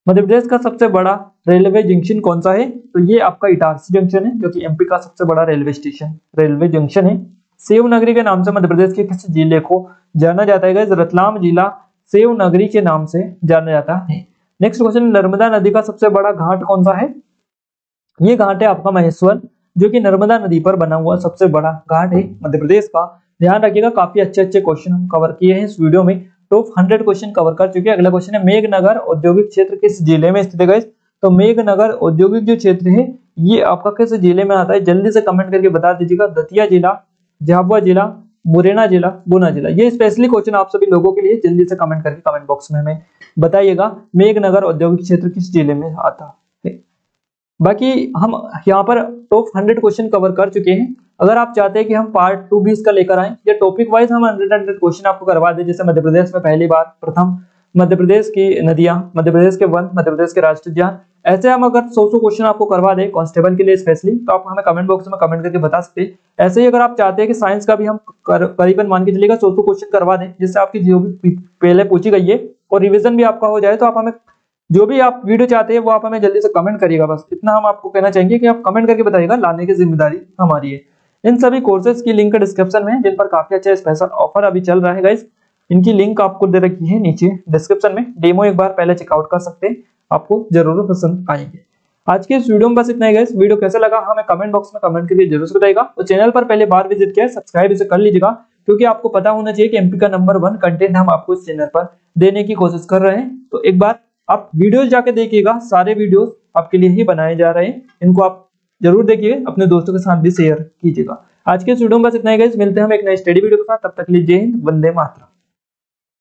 मध्य प्रदेश का सबसे बड़ा रेलवे जंक्शन कौन सा है? तो ये आपका इटारसी जंक्शन है, जो कि एमपी का सबसे बड़ा रेलवे जंक्शन है। सेवनगरी के नाम से मध्य प्रदेश के किस जिले को जाना जाता है? रतलाम जिला सेवनगरी के नाम से जाना जाता है। नेक्स्ट क्वेश्चन, नर्मदा नदी का सबसे बड़ा घाट कौन सा है? ये घाट है आपका महेश्वर, जो कि नर्मदा नदी पर बना हुआ सबसे बड़ा घाट है मध्य प्रदेश का। ध्यान रखिएगा, काफी अच्छे क्वेश्चन हम कवर किए हैं इस वीडियो में, टॉप 100 क्वेश्चन कवर कर चुके हैं। अगला क्वेश्चन है, मेघनगर औद्योगिक क्षेत्र किस जिले में स्थित है? तो मेघनगर औद्योगिक जो क्षेत्र है ये आपका किस जिले में आता है? जल्दी से कमेंट करके बता दीजिएगा। दतिया जिला, झाबुआ जिला, मुरैना जिला, गुना जिला। ये स्पेशली क्वेश्चन आप सभी लोगों के लिए, जल्दी से कमेंट करके कमेंट बॉक्स में हमें बताइएगा मेघनगर औद्योगिक क्षेत्र किस जिले में आता है। बाकी हम यहाँ पर टॉप 100 क्वेश्चन कवर कर चुके हैं। अगर आप चाहते हैं कि हम पार्ट 2 भी इसका लेकर आए या टॉपिक वाइज हम 100 क्वेश्चन आपको करवा दें, जैसे मध्य प्रदेश में पहली बार प्रथम, मध्य प्रदेश की नदियां, मध्य प्रदेश के वन, मध्य प्रदेश के राष्ट्रीय उद्यान, ऐसे हम अगर 100 क्वेश्चन आपको करवा दें कांस्टेबल के लिए स्पेशली, तो आप हमें कमेंट बॉक्स में कमेंट करके बता सकते हैं। ऐसे ही अगर आप चाहते हैं कि साइंस का भी हम करीबन मान के चलिएगा 100 क्वेश्चन करवा दें, जिससे आपकी जो भी पहले पूछी गई है और रिविजन भी आपका हो जाए, तो आप हमें जो भी आप वीडियो चाहते हैं वो आप हमें जल्दी से कमेंट करिएगा। बस इतना हम आपको कहना चाहेंगे कि आप कमेंट करके बताइएगा, लाने की जिम्मेदारी हमारी है। इन सभी कोर्सेज की लिंक डिस्क्रिप्शन में है, जिन पर काफी अच्छा स्पेशल ऑफर अभी चल रहा है गाइस। इनकी लिंक आपको दे रखी है नीचे डिस्क्रिप्शन में, डेमो एक बार पहले चेकआउट कर सकते हैं, आपको जरूर पसंद आएंगे। आज के इस वीडियो में बस इतना ही गाइस। वीडियो कैसा लगा हमें कमेंट बॉक्स में कमेंट करके जरूर बताइएगा। और चैनल पर पहले बार विजिट किया है, सब्सक्राइब इसे कर लीजिएगा, क्योंकि आपको पता होना चाहिए कि एमपी का नंबर 1 कंटेंट हम आपको इस चैनल पर देने की कोशिश कर रहे हैं। तो एक बार आप वीडियोस जाके देखिएगा, सारे वीडियोस आपके लिए ही बनाए जा रहे हैं, इनको आप जरूर देखिए, अपने दोस्तों के साथ भी शेयर कीजिएगा। आज के इस वीडियो में बस इतना ही गाइस, मिलते हैं हम एक नई स्टडी वीडियो के साथ, तब तक के लिए जय हिंद, वंदे मातरम।